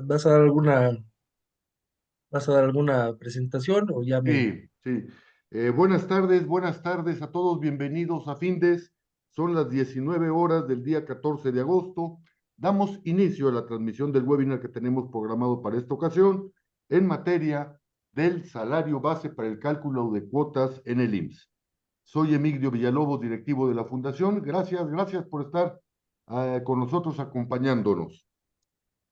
¿Vas a dar alguna presentación o ya me... Sí, sí. Buenas tardes a todos, bienvenidos a Findes. Son las 19 horas del día 14 de agosto. Damos inicio a la transmisión del webinar que tenemos programado para esta ocasión en materia del salario base para el cálculo de cuotas en el IMSS. Soy Emigdio Villalobos, directivo de la Fundación. Gracias por estar con nosotros acompañándonos.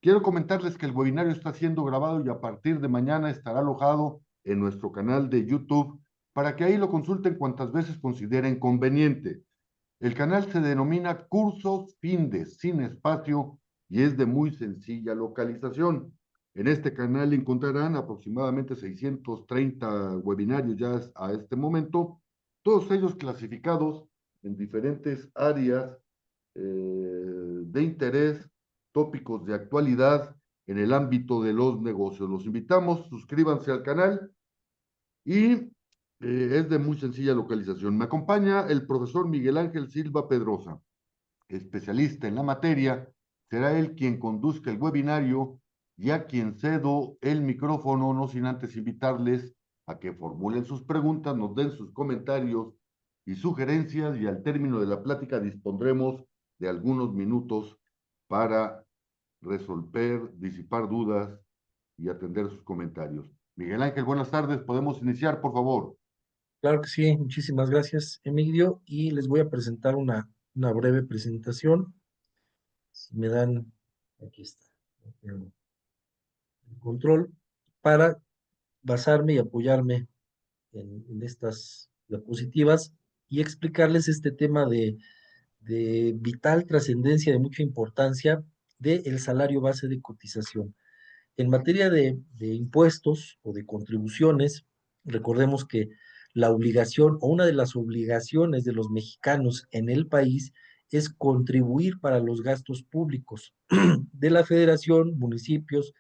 Quiero comentarles que el webinario está siendo grabado y a partir de mañana estará alojado en nuestro canal de YouTube para que ahí lo consulten cuantas veces consideren conveniente. El canal se denomina Cursos Findes, sin espacio, y es de muy sencilla localización. En este canal encontrarán aproximadamente 630 webinarios ya a este momento, todos ellos clasificados en diferentes áreas de interés, tópicos de actualidad en el ámbito de los negocios. Los invitamos, suscríbanse al canal y es de muy sencilla localización. Me acompaña el profesor Miguel Ángel Silva Pedrosa, especialista en la materia. Será él quien conduzca el webinario y a quien cedo el micrófono, no sin antes invitarles a que formulen sus preguntas, nos den sus comentarios y sugerencias y al término de la plática dispondremos de algunos minutos para resolver, disipar dudas y atender sus comentarios. Miguel Ángel, buenas tardes. ¿Podemos iniciar, por favor? Claro que sí, muchísimas gracias, Emilio, y les voy a presentar una breve presentación. Si me dan, aquí está, el control, para basarme y apoyarme en estas diapositivas y explicarles este tema de vital trascendencia, de mucha importancia, del salario base de cotización. En materia de impuestos o de contribuciones, recordemos que la obligación o una de las obligaciones de los mexicanos en el país es contribuir para los gastos públicos de la federación, municipios,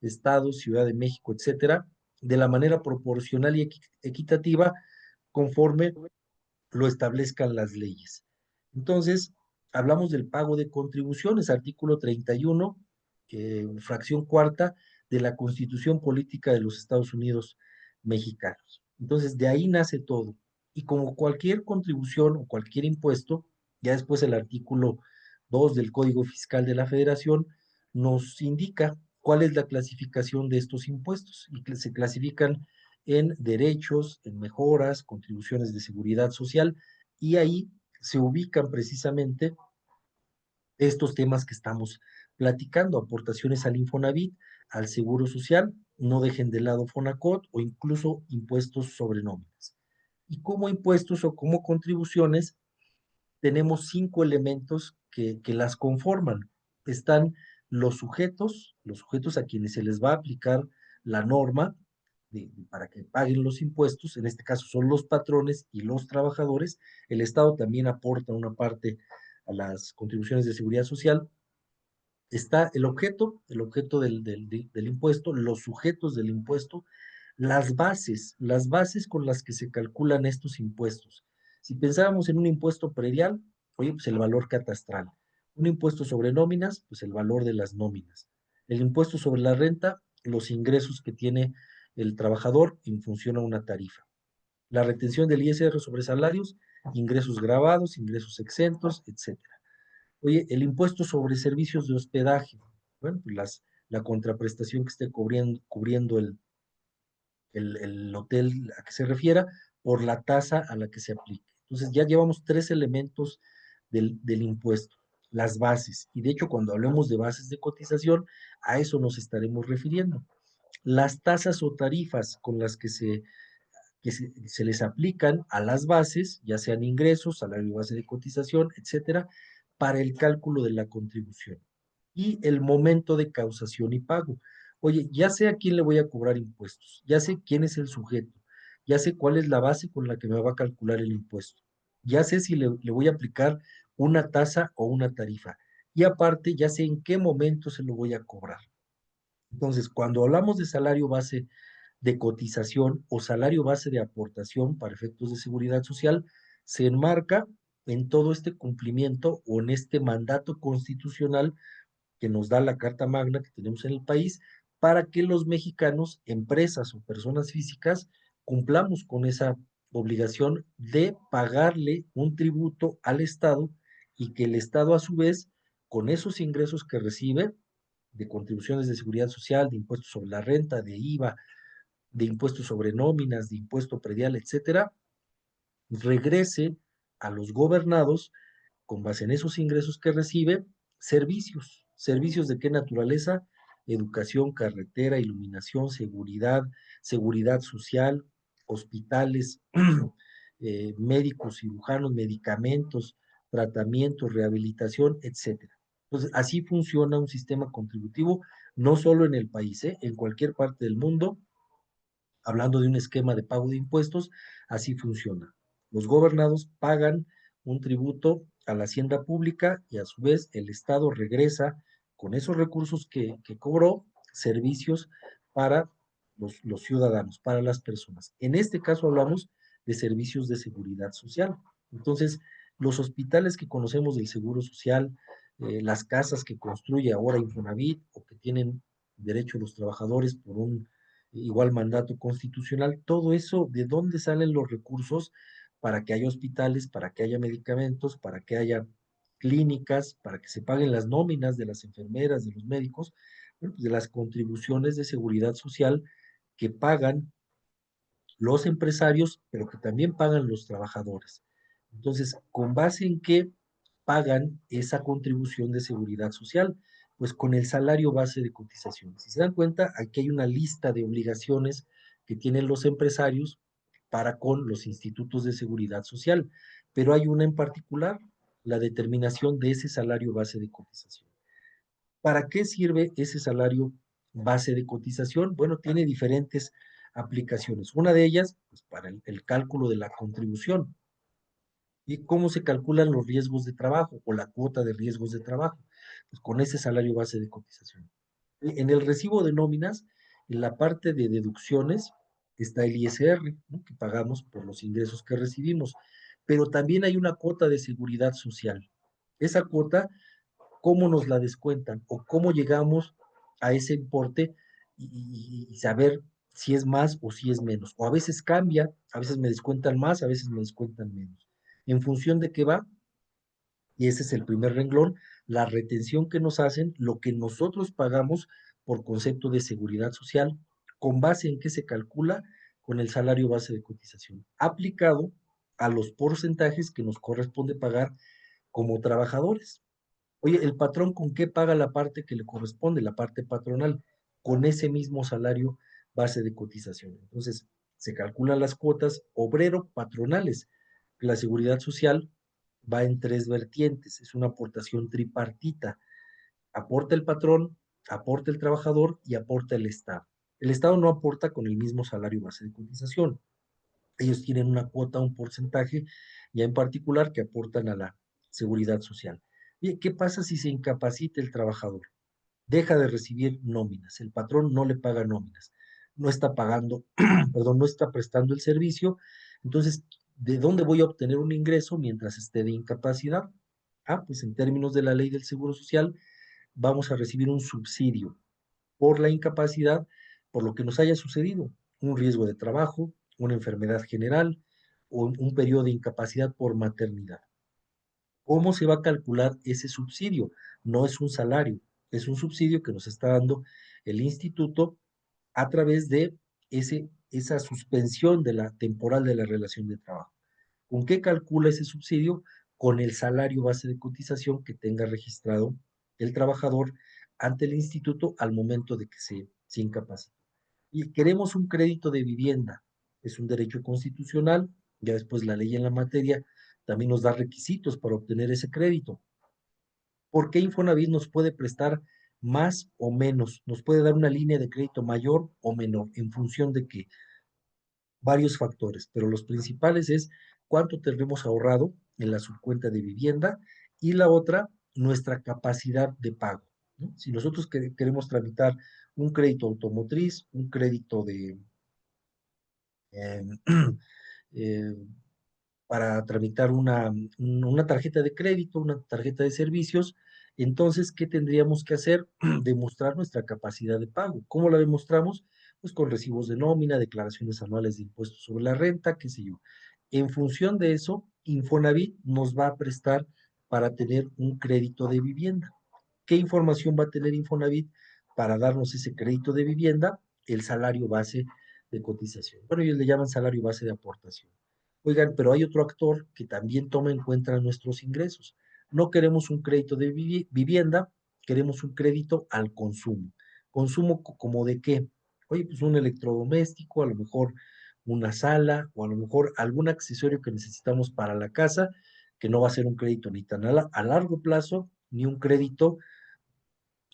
estados, Ciudad de México, etcétera, de la manera proporcional y equitativa conforme lo establezcan las leyes. Entonces, hablamos del pago de contribuciones, artículo 31, fracción cuarta de la Constitución Política de los Estados Unidos Mexicanos. Entonces, de ahí nace todo. Y como cualquier contribución o cualquier impuesto, ya después el artículo 2 del Código Fiscal de la Federación nos indica cuál es la clasificación de estos impuestos y que se clasifican en derechos, en mejoras, contribuciones de seguridad social, y ahí se ubican precisamente estos temas que estamos platicando, aportaciones al Infonavit, al Seguro Social, no dejen de lado Fonacot o incluso impuestos sobre nóminas. Y como impuestos o como contribuciones, tenemos 5 elementos que las conforman. Están los sujetos a quienes se les va a aplicar la norma para que paguen los impuestos, en este caso son los patrones y los trabajadores. El Estado también aporta una parte a las contribuciones de seguridad social. Está el objeto del impuesto, los sujetos del impuesto, las bases con las que se calculan estos impuestos. Si pensábamos en un impuesto predial, oye, pues el valor catastral. Un impuesto sobre nóminas, pues el valor de las nóminas. El impuesto sobre la renta, los ingresos que tiene el trabajador en función a una tarifa. La retención del ISR sobre salarios, ingresos grabados, ingresos exentos, etcétera. Oye, el impuesto sobre servicios de hospedaje, bueno, pues la contraprestación que esté cubriendo el hotel a que se refiera por la tasa a la que se aplique. Entonces ya llevamos 3 elementos del impuesto, las bases. Y de hecho, cuando hablemos de bases de cotización, a eso nos estaremos refiriendo. Las tasas o tarifas con las que se les aplican a las bases, ya sean ingresos, salario base de cotización, etcétera, para el cálculo de la contribución. Y el momento de causación y pago. Oye, ya sé a quién le voy a cobrar impuestos, ya sé quién es el sujeto, ya sé cuál es la base con la que me va a calcular el impuesto, ya sé si le voy a aplicar una tasa o una tarifa. Y aparte, ya sé en qué momento se lo voy a cobrar. Entonces, cuando hablamos de salario base de cotización o salario base de aportación para efectos de seguridad social, se enmarca en todo este cumplimiento o en este mandato constitucional que nos da la Carta Magna que tenemos en el país para que los mexicanos, empresas o personas físicas, cumplamos con esa obligación de pagarle un tributo al Estado y que el Estado a su vez, con esos ingresos que recibe, de contribuciones de seguridad social, de impuestos sobre la renta, de IVA, de impuestos sobre nóminas, de impuesto predial, etcétera, regrese a los gobernados con base en esos ingresos que recibe, servicios. ¿Servicios de qué naturaleza? Educación, carretera, iluminación, seguridad, seguridad social, hospitales, médicos, cirujanos, medicamentos, tratamientos, rehabilitación, etcétera. Entonces, así funciona un sistema contributivo, no solo en el país, en cualquier parte del mundo, hablando de un esquema de pago de impuestos, así funciona. Los gobernados pagan un tributo a la hacienda pública y a su vez el Estado regresa con esos recursos que cobró servicios para los ciudadanos, para las personas. En este caso hablamos de servicios de seguridad social. Entonces, los hospitales que conocemos del Seguro Social, las casas que construye ahora Infonavit o que tienen derecho los trabajadores por un igual mandato constitucional, todo eso, ¿de dónde salen los recursos para que haya hospitales, para que haya medicamentos, para que haya clínicas, para que se paguen las nóminas de las enfermeras, de los médicos? Bueno, pues de las contribuciones de seguridad social que pagan los empresarios, pero que también pagan los trabajadores. Entonces, ¿con base en qué pagan esa contribución de seguridad social? Pues con el salario base de cotización. Si se dan cuenta, aquí hay una lista de obligaciones que tienen los empresarios para con los institutos de seguridad social, pero hay una en particular, la determinación de ese salario base de cotización. ¿Para qué sirve ese salario base de cotización? Bueno, tiene diferentes aplicaciones. Una de ellas, pues para el cálculo de la contribución. ¿Y cómo se calculan los riesgos de trabajo o la cuota de riesgos de trabajo? Pues con ese salario base de cotización. En el recibo de nóminas, en la parte de deducciones, está el ISR, ¿no?, que pagamos por los ingresos que recibimos, pero también hay una cuota de seguridad social. Esa cuota, ¿cómo nos la descuentan o cómo llegamos a ese importe y saber si es más o si es menos? O a veces cambia, a veces me descuentan más, a veces me descuentan menos. ¿En función de qué va? Y ese es el primer renglón, la retención que nos hacen, lo que nosotros pagamos por concepto de seguridad social, con base en qué se calcula con el salario base de cotización, aplicado a los porcentajes que nos corresponde pagar como trabajadores. Oye, ¿el patrón con qué paga la parte que le corresponde, la parte patronal? Con ese mismo salario base de cotización. Entonces, se calculan las cuotas obrero-patronales. La seguridad social va en tres vertientes, es una aportación tripartita. Aporta el patrón, aporta el trabajador y aporta el Estado. El Estado no aporta con el mismo salario base de cotización. Ellos tienen una cuota, un porcentaje, ya en particular, que aportan a la seguridad social. Bien, ¿qué pasa si se incapacita el trabajador? Deja de recibir nóminas, el patrón no le paga nóminas, no está pagando, perdón, no está prestando el servicio, entonces, ¿de dónde voy a obtener un ingreso mientras esté de incapacidad? Ah, pues en términos de la ley del Seguro Social, vamos a recibir un subsidio por la incapacidad, por lo que nos haya sucedido, un riesgo de trabajo, una enfermedad general o un periodo de incapacidad por maternidad. ¿Cómo se va a calcular ese subsidio? No es un salario, es un subsidio que nos está dando el instituto a través de esa suspensión de la temporal de la relación de trabajo. ¿Con qué calcula ese subsidio? Con el salario base de cotización que tenga registrado el trabajador ante el instituto al momento de que se incapacita. Y queremos un crédito de vivienda, es un derecho constitucional, ya después la ley en la materia también nos da requisitos para obtener ese crédito. ¿Por qué Infonavit nos puede prestar más o menos? Nos puede dar una línea de crédito mayor o menor en función de que varios factores, pero los principales es cuánto tendremos ahorrado en la subcuenta de vivienda y la otra, nuestra capacidad de pago, ¿no? Si nosotros queremos tramitar un crédito automotriz, un crédito eh, eh, para tramitar una tarjeta de crédito, una tarjeta de servicios, Entonces, ¿qué tendríamos que hacer? Demostrar nuestra capacidad de pago. ¿Cómo la demostramos? Pues con recibos de nómina, declaraciones anuales de impuestos sobre la renta, qué sé yo. En función de eso, Infonavit nos va a prestar para tener un crédito de vivienda. ¿Qué información va a tener Infonavit para darnos ese crédito de vivienda? El salario base de cotización. Bueno, ellos le llaman salario base de aportación. Oigan, pero hay otro actor que también toma en cuenta nuestros ingresos. No queremos un crédito de vivienda, queremos un crédito al consumo. ¿Consumo como de qué? Oye, pues un electrodoméstico, a lo mejor una sala o a lo mejor algún accesorio que necesitamos para la casa, que no va a ser un crédito ni tan a largo plazo, ni un crédito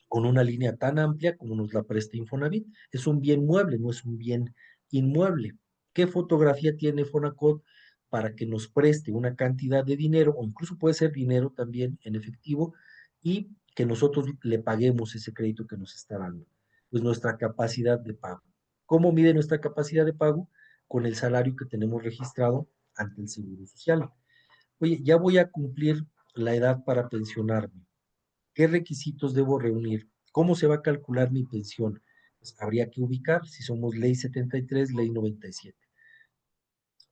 con una línea tan amplia como nos la presta Infonavit. Es un bien mueble, no es un bien inmueble. ¿Qué fotografía tiene Fonacot para que nos preste una cantidad de dinero, o incluso puede ser dinero también en efectivo, y que nosotros le paguemos ese crédito que nos está dando? Pues nuestra capacidad de pago. ¿Cómo mide nuestra capacidad de pago? Con el salario que tenemos registrado ante el Seguro Social. Oye, ya voy a cumplir la edad para pensionarme. ¿Qué requisitos debo reunir? ¿Cómo se va a calcular mi pensión? Pues habría que ubicar si somos ley 73, ley 97.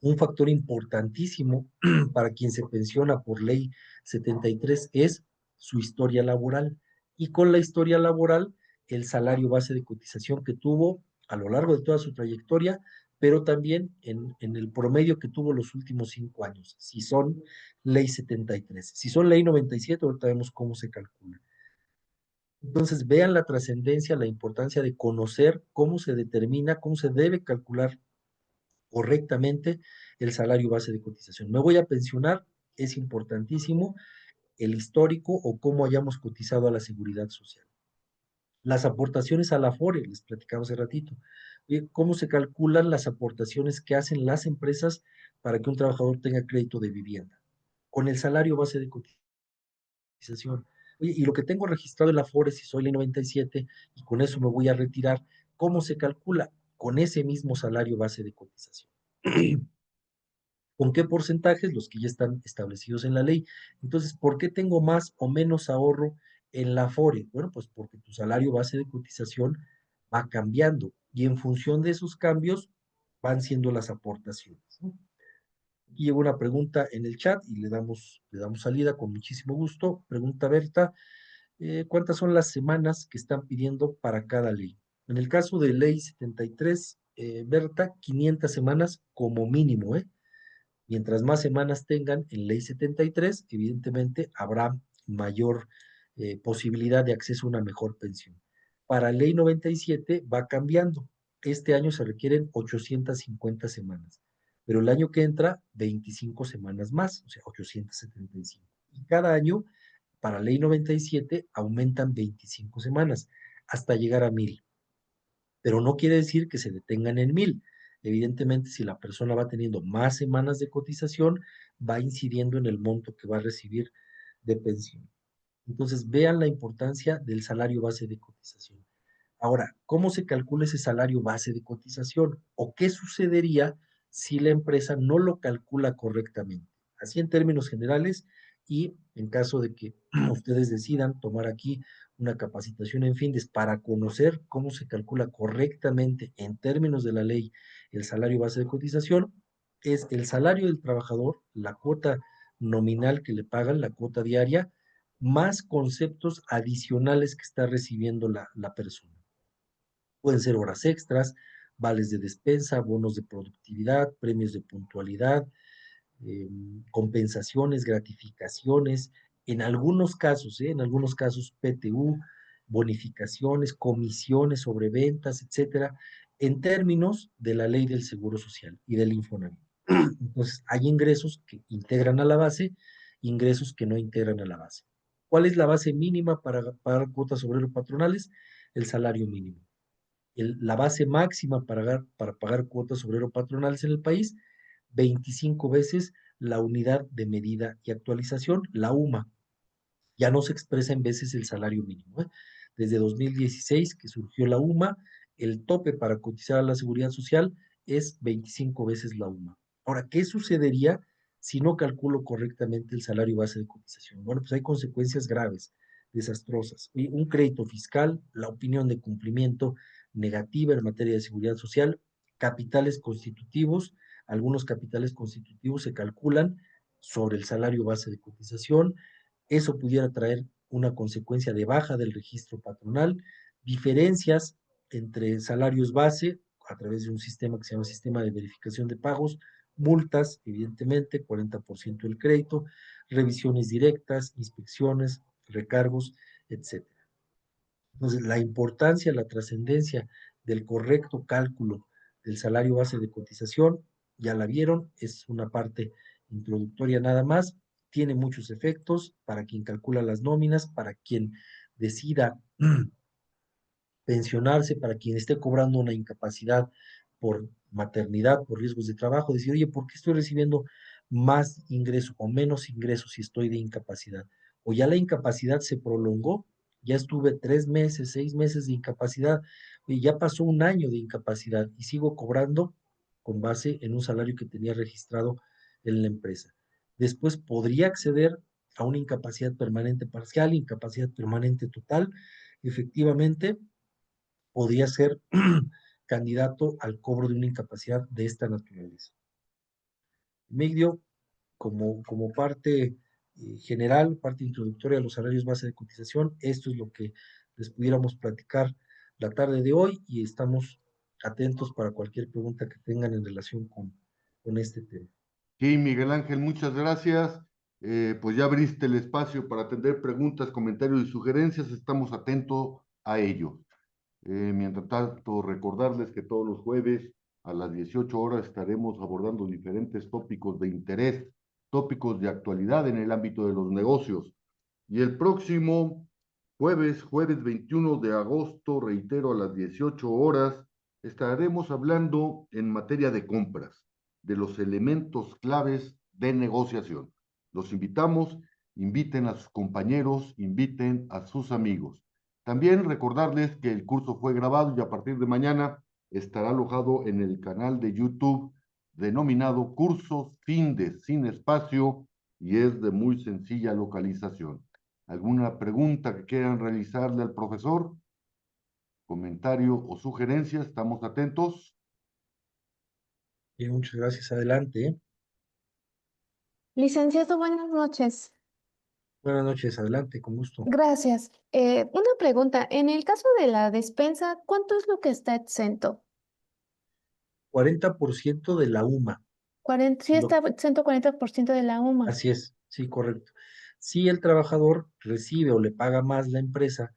Un factor importantísimo para quien se pensiona por ley 73 es su historia laboral. Y con la historia laboral, el salario base de cotización que tuvo a lo largo de toda su trayectoria, pero también en el promedio que tuvo los últimos 5 años, si son ley 73. Si son ley 97, ahorita vemos cómo se calcula. Entonces, vean la trascendencia, la importancia de conocer cómo se determina, cómo se debe calcular correctamente el salario base de cotización. Me voy a pensionar, es importantísimo el histórico o cómo hayamos cotizado a la seguridad social. Las aportaciones a la FORE, les platicaba hace ratito. ¿Cómo se calculan las aportaciones que hacen las empresas para que un trabajador tenga crédito de vivienda? Con el salario base de cotización. Oye, y lo que tengo registrado en la FORE, si soy la 97, y con eso me voy a retirar, ¿cómo se calcula? Con ese mismo salario base de cotización. ¿Con qué porcentajes? Los que ya están establecidos en la ley. Entonces, ¿por qué tengo más o menos ahorro en la FORE? Bueno, pues porque tu salario base de cotización va cambiando y en función de esos cambios van siendo las aportaciones, ¿no? Aquí llegó una pregunta en el chat y le damos salida con muchísimo gusto. Pregunta Berta, ¿cuántas son las semanas que están pidiendo para cada ley? En el caso de ley 73, Berta, 500 semanas como mínimo, ¿eh? Mientras más semanas tengan en ley 73, evidentemente habrá mayor posibilidad de acceso a una mejor pensión. Para ley 97 va cambiando. Este año se requieren 850 semanas, pero el año que entra 25 semanas más, o sea, 875. Y cada año, para ley 97, aumentan 25 semanas hasta llegar a 1000, pero no quiere decir que se detengan en 1000. Evidentemente, si la persona va teniendo más semanas de cotización, va incidiendo en el monto que va a recibir de pensión. Entonces, vean la importancia del salario base de cotización. Ahora, ¿cómo se calcula ese salario base de cotización? ¿O qué sucedería si la empresa no lo calcula correctamente? Así en términos generales, y en caso de que ustedes decidan tomar aquí una capacitación en Findes para conocer cómo se calcula correctamente en términos de la ley el salario base de cotización, es el salario del trabajador, la cuota nominal que le pagan, la cuota diaria, más conceptos adicionales que está recibiendo la persona. Pueden ser horas extras, vales de despensa, bonos de productividad, premios de puntualidad, compensaciones, gratificaciones, en algunos casos PTU, bonificaciones, comisiones sobre ventas, etcétera, en términos de la ley del Seguro Social y del Infonavit. Entonces, hay ingresos que integran a la base, ingresos que no integran a la base. ¿Cuál es la base mínima para pagar cuotas obrero patronales? El salario mínimo. La base máxima para pagar cuotas obrero patronales en el país, 25 veces la unidad de medida y actualización, la UMA. Ya no se expresa en veces el salario mínimo, ¿eh? Desde 2016 que surgió la UMA, el tope para cotizar a la seguridad social es 25 veces la UMA. Ahora, ¿qué sucedería si no calculo correctamente el salario base de cotización? Bueno, pues hay consecuencias graves, desastrosas. Y un crédito fiscal, la opinión de cumplimiento negativa en materia de seguridad social, capitales constitutivos, algunos capitales constitutivos se calculan sobre el salario base de cotización, eso pudiera traer una consecuencia de baja del registro patronal, diferencias entre salarios base a través de un sistema que se llama sistema de verificación de pagos, multas, evidentemente, 40% del crédito, revisiones directas, inspecciones, recargos, etcétera. Entonces, la importancia, la trascendencia del correcto cálculo del salario base de cotización, ya la vieron, es una parte introductoria nada más, tiene muchos efectos para quien calcula las nóminas, para quien decida pensionarse, para quien esté cobrando una incapacidad por maternidad, por riesgos de trabajo, decir, oye, ¿por qué estoy recibiendo más ingreso o menos ingreso si estoy de incapacidad? O ya la incapacidad se prolongó, ya estuve 3 meses, 6 meses de incapacidad, y ya pasó un año de incapacidad y sigo cobrando con base en un salario que tenía registrado en la empresa. Después podría acceder a una incapacidad permanente parcial, incapacidad permanente total, efectivamente podría ser candidato al cobro de una incapacidad de esta naturaleza. Medio, como parte general, parte introductoria de los salarios base de cotización, esto es lo que les pudiéramos platicar la tarde de hoy y estamos atentos para cualquier pregunta que tengan en relación con este tema. Sí, Miguel Ángel, muchas gracias. Pues ya abriste el espacio para atender preguntas, comentarios y sugerencias. Estamos atentos a ello. Mientras tanto, recordarles que todos los jueves a las 18 horas estaremos abordando diferentes tópicos de interés, tópicos de actualidad en el ámbito de los negocios. Y el próximo jueves 21 de agosto, reitero, a las 18 horas, estaremos hablando en materia de compras, de los elementos claves de negociación. Los invitamos, inviten a sus compañeros, inviten a sus amigos. También recordarles que el curso fue grabado y a partir de mañana estará alojado en el canal de YouTube denominado Cursos Findes sin espacio y es de muy sencilla localización. ¿Alguna pregunta que quieran realizarle al profesor? ¿Comentario o sugerencia? Estamos atentos. Bien, muchas gracias. Adelante. Licenciado, buenas noches. Buenas noches, adelante, con gusto. Gracias. Una pregunta. En el caso de la despensa, ¿cuánto es lo que está exento? 40% de la UMA. Sí está exento 40% de la UMA. Así es, sí, correcto. Si el trabajador recibe o le paga más la empresa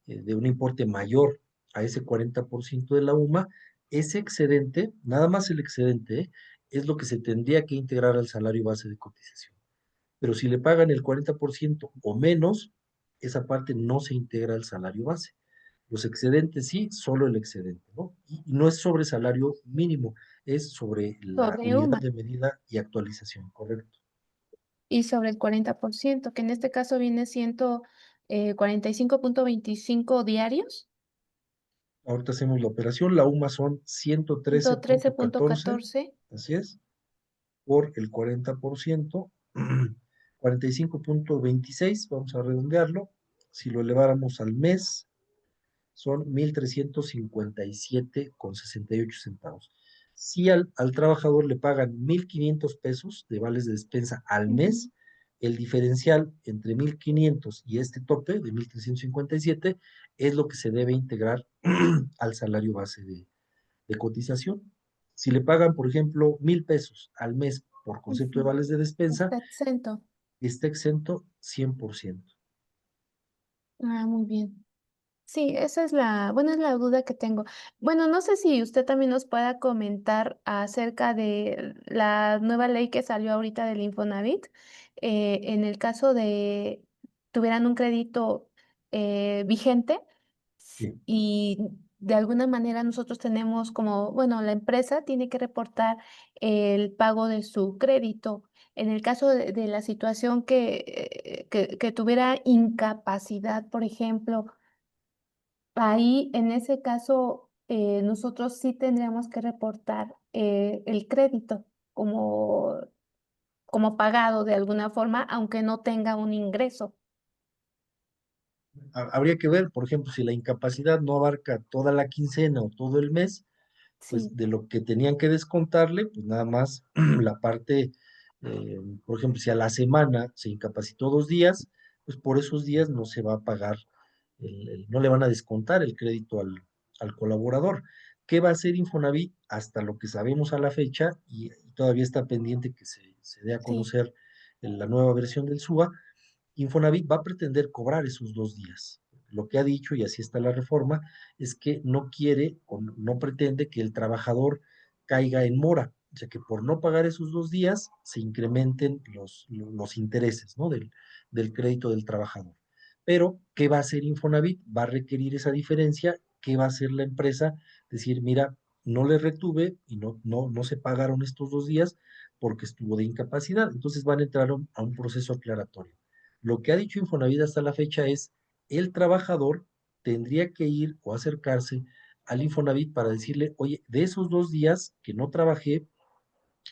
de un importe mayor a ese 40% de la UMA, ese excedente, nada más el excedente, es lo que se tendría que integrar al salario base de cotización. Pero si le pagan el 40% o menos, esa parte no se integra al salario base. Los excedentes sí, solo el excedente, ¿no? Y no es sobre salario mínimo, es sobre la Sobre unidad UMA de medida y actualización, correcto. y sobre el 40%, que en este caso viene siendo 45.25 diarios, Ahorita hacemos la operación, la UMA son ciento trece punto 14, 13.14. así es, por el 40%, 45.26, vamos a redondearlo. Si lo eleváramos al mes, son 1,357,68 centavos. Si al trabajador le pagan 1,500 pesos de vales de despensa al Ujú. mes, el diferencial entre 1,500 y este tope de 1,357 es lo que se debe integrar al salario base de cotización. Si le pagan, por ejemplo, 1,000 pesos al mes por concepto de Ujú. vales de despensa, Está exento. está exento 100%. Ah, muy bien. Sí, esa es bueno, es la duda que tengo. Bueno, no sé si usted también nos pueda comentar acerca de la nueva ley que salió ahorita del Infonavit. En el caso de tuvieran un crédito vigente Sí. y de alguna manera nosotros tenemos como, bueno, la empresa tiene que reportar el pago de su crédito. En el caso de la situación que tuviera incapacidad, por ejemplo, ahí, en ese caso, nosotros sí tendríamos que reportar el crédito como, como pagado de alguna forma, aunque no tenga un ingreso. Habría que ver, por ejemplo, si la incapacidad no abarca toda la quincena o todo el mes, pues Sí, de lo que tenían que descontarle, pues nada más la parte, por ejemplo, si a la semana se incapacitó 2 días, pues por esos días no se va a pagar, no le van a descontar el crédito al colaborador. ¿Qué va a hacer Infonavit hasta lo que sabemos a la fecha? Y todavía está pendiente que se dé a sí, conocer la nueva versión del SUA. Infonavit va a pretender cobrar esos 2 días. Lo que ha dicho, y así está la reforma, es que no quiere o no pretende que el trabajador caiga en mora, o sea que por no pagar esos 2 días se incrementen los intereses, ¿no? del crédito del trabajador. Pero, ¿qué va a hacer Infonavit? Va a requerir esa diferencia. ¿Qué va a hacer la empresa? Decir, mira, no le retuve y no se pagaron estos 2 días porque estuvo de incapacidad. Entonces van a entrar a un proceso aclaratorio. Lo que ha dicho Infonavit hasta la fecha es, el trabajador tendría que ir o acercarse al Infonavit para decirle, oye, de esos 2 días que no trabajé,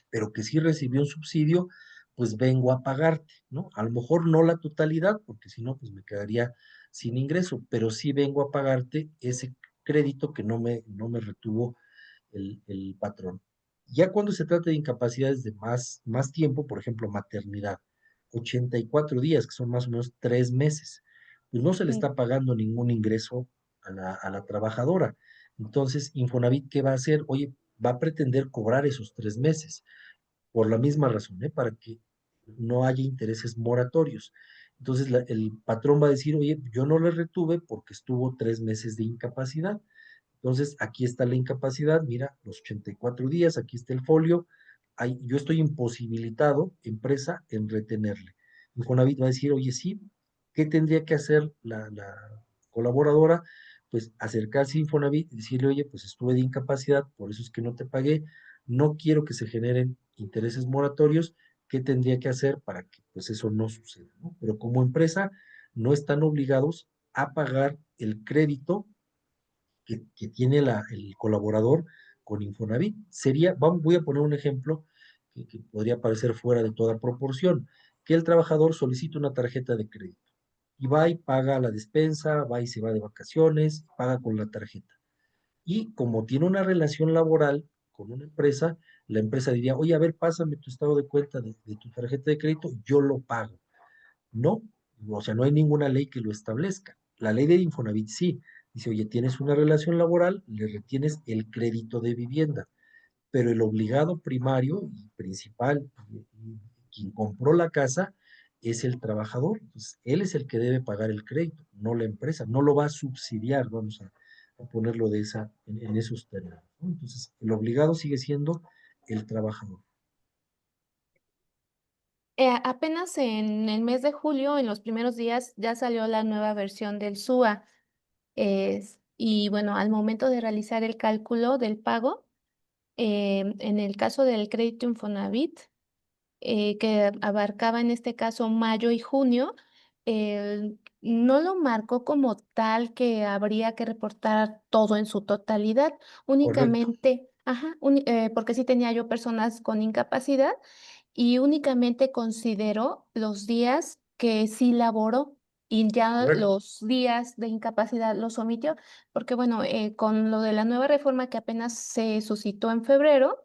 pero que sí recibió un subsidio, pues vengo a pagarte, ¿no? A lo mejor no la totalidad, porque si no, pues me quedaría sin ingreso, pero sí vengo a pagarte ese crédito que no me retuvo el patrón. Ya cuando se trata de incapacidades de más tiempo, por ejemplo, maternidad, 84 días, que son más o menos 3 meses, pues no se le sí. está pagando ningún ingreso a la trabajadora. Entonces, Infonavit, ¿qué va a hacer? Oye, va a pretender cobrar esos 3 meses, por la misma razón, ¿eh? Para que no haya intereses moratorios. Entonces, el patrón va a decir, oye, yo no le retuve porque estuvo 3 meses de incapacidad. Entonces, aquí está la incapacidad, mira, los 84 días, aquí está el folio, yo estoy imposibilitado, empresa, en retenerle. Infonavit va a decir, oye, sí, ¿qué tendría que hacer la colaboradora? Pues acercarse a Infonavit y decirle, oye, pues estuve de incapacidad, por eso es que no te pagué, no quiero que se generen intereses moratorios, ¿qué tendría que hacer para que pues eso no suceda, ¿no? Pero como empresa no están obligados a pagar el crédito que tiene el colaborador con Infonavit. Voy a poner un ejemplo que podría parecer fuera de toda proporción, que el trabajador solicita una tarjeta de crédito y va y paga la despensa, va y se va de vacaciones, paga con la tarjeta. Y como tiene una relación laboral con una empresa, la empresa diría, oye, a ver, pásame tu estado de cuenta de tu tarjeta de crédito, yo lo pago. No, o sea, no hay ninguna ley que lo establezca. La ley de Infonavit sí. Dice, oye, tienes una relación laboral, le retienes el crédito de vivienda, pero el obligado primario y principal, quien compró la casa, es el trabajador. Entonces, él es el que debe pagar el crédito, no la empresa. No lo va a subsidiar, vamos a ponerlo en esos términos, ¿no? Entonces, el obligado sigue siendo el trabajador. Apenas en el mes de julio, en los primeros días, ya salió la nueva versión del SUA. Y bueno, al momento de realizar el cálculo del pago, en el caso del crédito Infonavit, que abarcaba en este caso mayo y junio, no lo marcó como tal que habría que reportar todo en su totalidad, Correcto. únicamente, ajá, porque sí tenía yo personas con incapacidad y únicamente consideró los días que sí laboró y ya Correcto. los días de incapacidad los omitió, porque bueno, con lo de la nueva reforma que apenas se suscitó en febrero,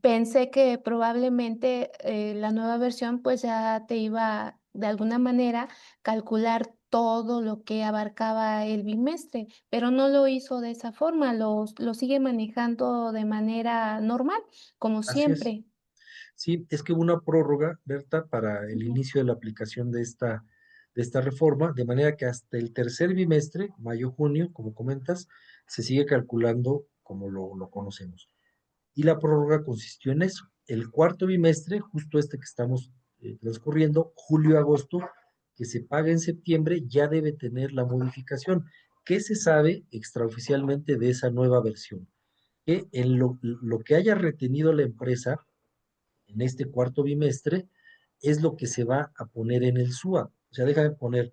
pensé que probablemente la nueva versión pues ya te iba de alguna manera calcular todo lo que abarcaba el bimestre, pero no lo hizo de esa forma, lo sigue manejando de manera normal, como Así es. siempre. Sí, es que hubo una prórroga, Berta, para el Ujú. inicio de la aplicación de esta reforma, de manera que hasta el tercer bimestre, mayo-junio, como comentas, se sigue calculando como lo conocemos. Y la prórroga consistió en eso. El cuarto bimestre, justo este que estamos transcurriendo, julio-agosto, que se paga en septiembre, ya debe tener la modificación. ¿Qué se sabe extraoficialmente de esa nueva versión? Que en lo que haya retenido la empresa en este cuarto bimestre es lo que se va a poner en el SUA. O sea, déjame poner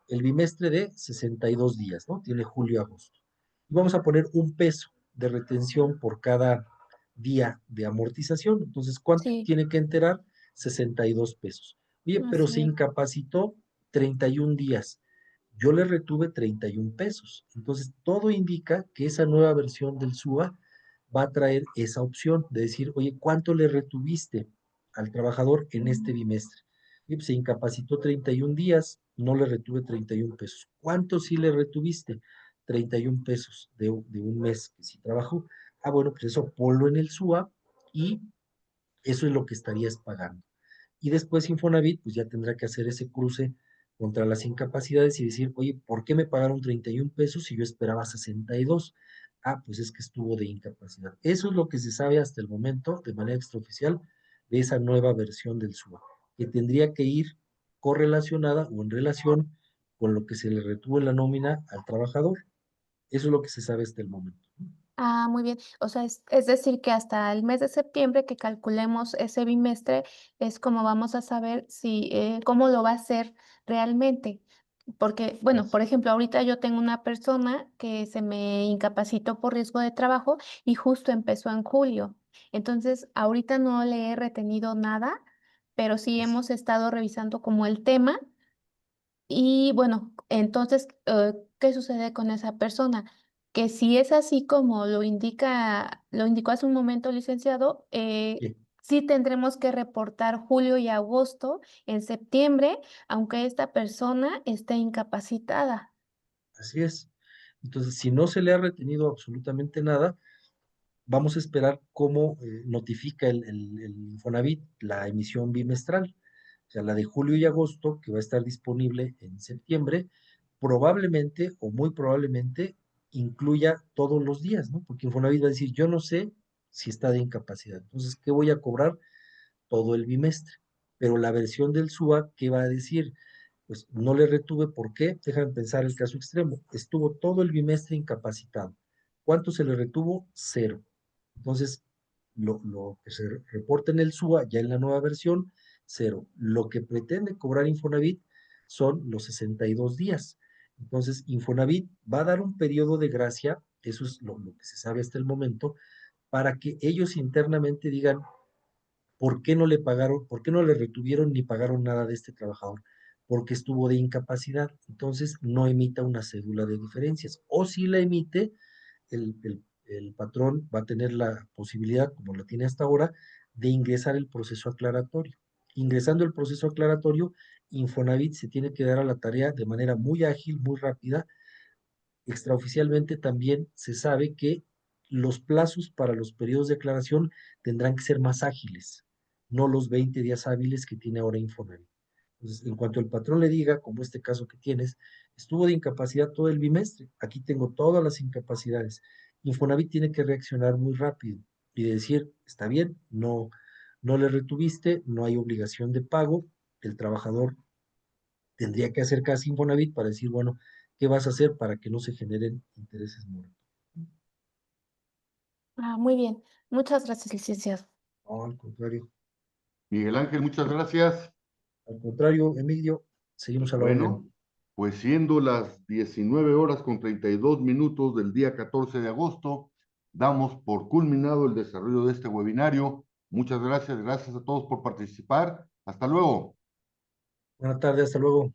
el bimestre de 62 días, ¿no? Tiene julio-agosto. Y vamos a poner 1 peso de retención por cada día de amortización. Entonces, ¿cuánto Sí, tiene que enterar? 62 pesos. Oye, pero así se es. incapacitó 31 días. yo le retuve 31 pesos. Entonces, todo indica que esa nueva versión del SUA va a traer esa opción de decir, oye, ¿cuánto le retuviste al trabajador en este bimestre? Y pues, se incapacitó 31 días, no le retuve 31 pesos. ¿Cuánto sí le retuviste? 31 pesos de un mes que sí trabajó. Ah, bueno, pues eso ponlo en el SUA y eso es lo que estarías pagando. Y después Infonavit, pues ya tendrá que hacer ese cruce contra las incapacidades y decir, oye, ¿por qué me pagaron 31 pesos si yo esperaba 62? Ah, pues es que estuvo de incapacidad. Eso es lo que se sabe hasta el momento, de manera extraoficial, de esa nueva versión del SUA, que tendría que ir correlacionada o en relación con lo que se le retuvo en la nómina al trabajador. Eso es lo que se sabe hasta el momento. Ah, muy bien. O sea, es decir, que hasta el mes de septiembre que calculemos ese bimestre es como vamos a saber si cómo lo va a hacer realmente. Porque, bueno, por ejemplo, ahorita yo tengo una persona que se me incapacitó por riesgo de trabajo y justo empezó en julio. Entonces, ahorita no le he retenido nada, pero sí Así hemos estado revisando como el tema. Y bueno, entonces, ¿qué sucede con esa persona? Que si es así como lo indicó hace un momento, licenciado, que- sí tendremos que reportar julio y agosto en septiembre, aunque esta persona esté incapacitada. así es. Entonces, si no se le ha retenido absolutamente nada, vamos a esperar cómo notifica el Infonavit la emisión bimestral. O sea, la de julio y agosto, que va a estar disponible en septiembre, probablemente o muy probablemente incluya todos los días, ¿no? Porque Infonavit va a decir, yo no sé si está de incapacidad. Entonces, ¿qué voy a cobrar? Todo el bimestre. Pero la versión del SUA, ¿qué va a decir? Pues no le retuve, ¿por qué? Déjame pensar el caso extremo. Estuvo todo el bimestre incapacitado. ¿Cuánto se le retuvo? Cero. Entonces, lo que se reporta en el SUA, ya en la nueva versión, cero. Lo que pretende cobrar Infonavit son los 62 días. Entonces, Infonavit va a dar un periodo de gracia, eso es lo que se sabe hasta el momento, para que ellos internamente digan, ¿por qué no le pagaron, por qué no le retuvieron ni pagaron nada de este trabajador? Porque estuvo de incapacidad. Entonces, no emita una cédula de diferencias. O si la emite, el patrón va a tener la posibilidad, como la tiene hasta ahora, de ingresar el proceso aclaratorio. Ingresando el proceso aclaratorio, Infonavit se tiene que dar a la tarea de manera muy ágil, muy rápida. Extraoficialmente también se sabe que los plazos para los periodos de aclaración tendrán que ser más ágiles, no los 20 días hábiles que tiene ahora Infonavit. Entonces, en cuanto el patrón le diga, como este caso que tienes, estuvo de incapacidad todo el bimestre, aquí tengo todas las incapacidades, Infonavit tiene que reaccionar muy rápido y decir, está bien, no le retuviste, no hay obligación de pago, el trabajador tendría que acercarse a Infonavit para decir, bueno, ¿qué vas a hacer para que no se generen intereses moratorios? Ah, muy bien. Muchas gracias, licenciado. No, Miguel Ángel, muchas gracias. al contrario, Emilio, seguimos a la Bueno, orden. pues siendo las 19 horas con 32 minutos del día 14 de agosto, damos por culminado el desarrollo de este webinario. Muchas gracias, gracias a todos por participar. Hasta luego. Buenas tardes, hasta luego.